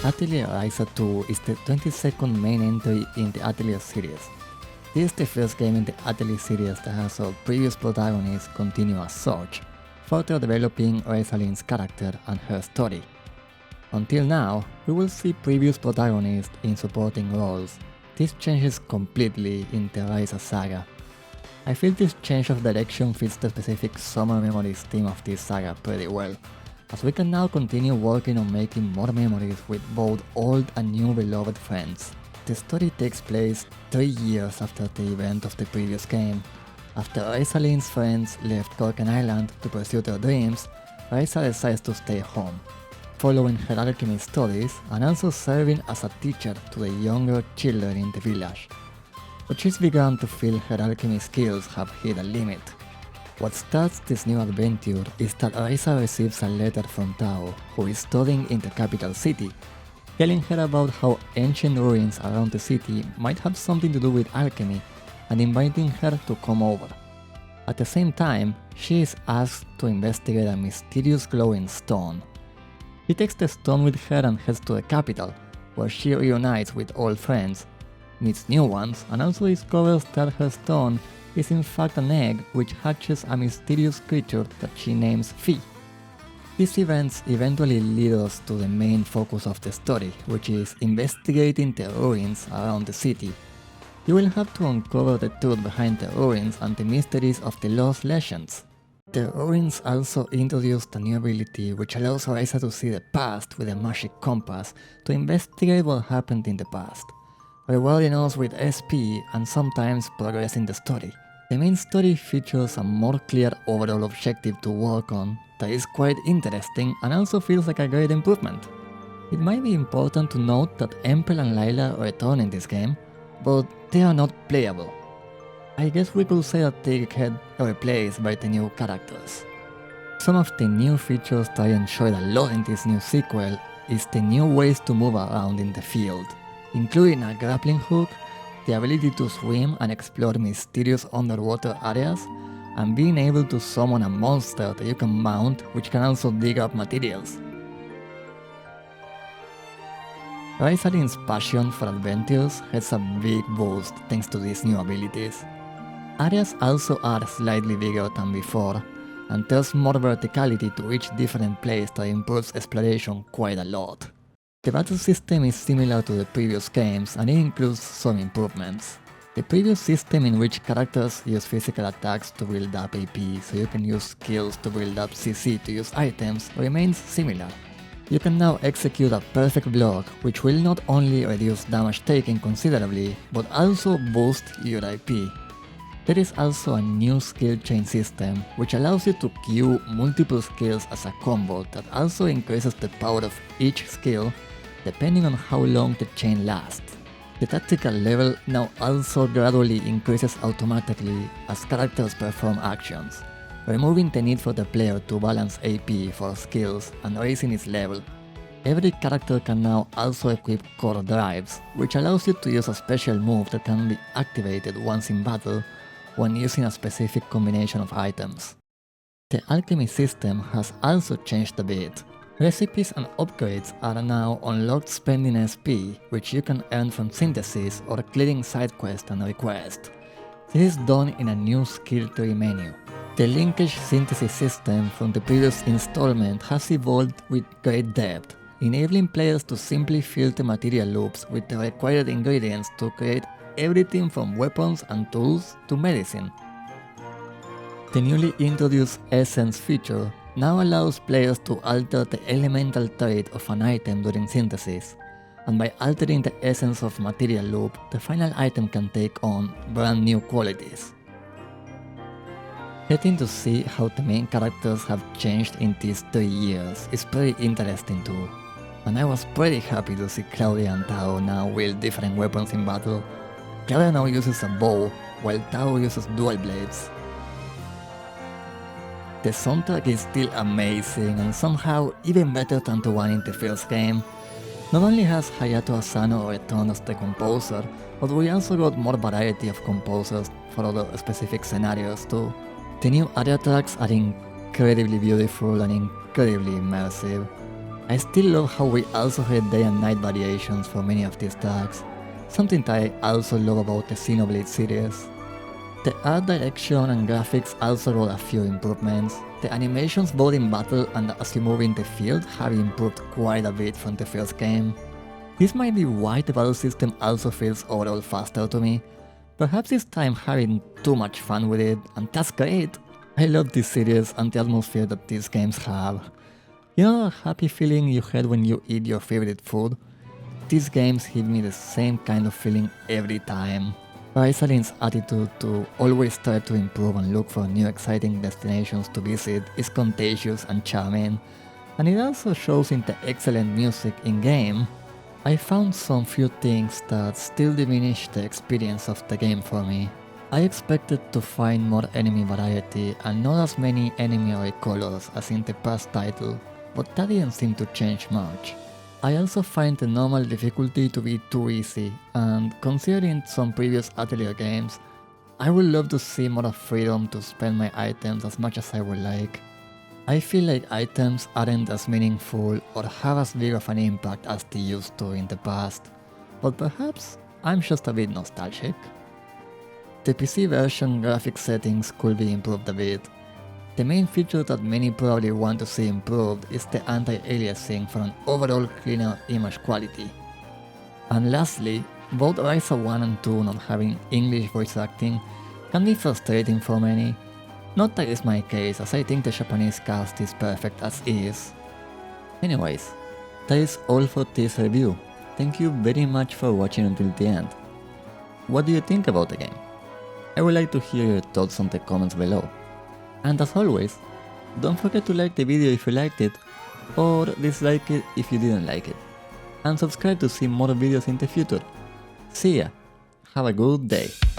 Atelier Ryza 2 is the 22nd main entry in the Atelier series. This is the first game in the Atelier series that has our previous protagonist continue as such, further developing Ryzaline's character and her story. Until now, we will see previous protagonists in supporting roles. This changes completely in the Ryza saga. I feel this change of direction fits the specific Summer Memories theme of this saga pretty well, as we can now continue working on making more memories with both old and new beloved friends. The story takes place 3 years after the event of the previous game. After Ryzaline's friends left Korken Island to pursue their dreams, Ryza decides to stay home, following her alchemy studies and also serving as a teacher to the younger children in the village. But she's begun to feel her alchemy skills have hit a limit. What starts this new adventure is that Ryza receives a letter from Tao, who is studying in the capital city, telling her about how ancient ruins around the city might have something to do with alchemy and inviting her to come over. At the same time, she is asked to investigate a mysterious glowing stone. She takes the stone with her and heads to the capital, where she reunites with old friends, meets new ones, and also discovers that her stone is in fact an egg which hatches a mysterious creature that she names Fi. These events eventually lead us to the main focus of the story, which is investigating the ruins around the city. You will have to uncover the truth behind the ruins and the mysteries of the lost legends. The ruins also introduced a new ability which allows Ryza to see the past with a magic compass to investigate what happened in the past, rewarding us with SP and sometimes progressing the story. The main story features a more clear overall objective to work on that is quite interesting and also feels like a great improvement. It might be important to note that Empel and Layla return in this game, but they are not playable. I guess we could say that they get replaced by the new characters. Some of the new features that I enjoyed a lot in this new sequel is the new ways to move around in the field, including a grappling hook, the ability to swim and explore mysterious underwater areas, and being able to summon a monster that you can mount which can also dig up materials. Ryzaline's passion for adventures has a big boost thanks to these new abilities. Areas also are slightly bigger than before, and there's more verticality to each different place that improves exploration quite a lot. The battle system is similar to the previous games and it includes some improvements. The previous system in which characters use physical attacks to build up AP so you can use skills to build up CC to use items remains similar. You can now execute a perfect block which will not only reduce damage taken considerably but also boost your IP. There is also a new skill chain system which allows you to queue multiple skills as a combo that also increases the power of each skill depending on how long the chain lasts. The tactical level now also gradually increases automatically as characters perform actions, removing the need for the player to balance AP for skills and raising its level. Every character can now also equip core drives, which allows you to use a special move that can be activated once in battle when using a specific combination of items. The alchemy system has also changed a bit. Recipes and upgrades are now unlocked spending SP, which you can earn from synthesis or clearing side quests and requests. This is done in a new skill tree menu. The linkage synthesis system from the previous installment has evolved with great depth, enabling players to simply fill the material loops with the required ingredients to create everything from weapons and tools to medicine. The newly introduced Essence feature now allows players to alter the elemental trait of an item during synthesis, and by altering the essence of material loop, the final item can take on brand new qualities. Getting to see how the main characters have changed in these 3 years is pretty interesting too, and I was pretty happy to see Claudia and Tao now wield different weapons in battle. Claudia now uses a bow, while Tao uses dual blades. The soundtrack is still amazing and somehow even better than the one in the first game. Not only has Hayato Asano returned as the composer, but we also got more variety of composers for other specific scenarios too. The new area tracks are incredibly beautiful and incredibly immersive. I still love how we also had day and night variations for many of these tracks, something that I also love about the Xenoblade series. The art direction and graphics also got a few improvements. The animations both in battle and as you move in the field have improved quite a bit from the first game. This might be why the battle system also feels overall faster to me. Perhaps this time having too much fun with it, and that's great! I love this series and the atmosphere that these games have. You know that happy feeling you had when you eat your favorite food? These games give me the same kind of feeling every time. Ryzalin's attitude to always try to improve and look for new exciting destinations to visit is contagious and charming, and it also shows in the excellent music in-game. I found some few things that still diminish the experience of the game for me. I expected to find more enemy variety and not as many enemy array colors as in the past title, but that didn't seem to change much. I also find the normal difficulty to be too easy, and considering some previous Atelier games, I would love to see more freedom to spend my items as much as I would like. I feel like items aren't as meaningful or have as big of an impact as they used to in the past, but perhaps I'm just a bit nostalgic. The PC version graphic settings could be improved a bit. The main feature that many probably want to see improved is the anti-aliasing for an overall cleaner image quality. And lastly, both Ryza 1 and 2 not having English voice acting can be frustrating for many. Not that is my case, as I think the Japanese cast is perfect as is. Anyways, that is all for this review. Thank you very much for watching until the end. What do you think about the game? I would like to hear your thoughts on the comments below. And as always, don't forget to like the video if you liked it, or dislike it if you didn't like it. And subscribe to see more videos in the future. See ya! Have a good day!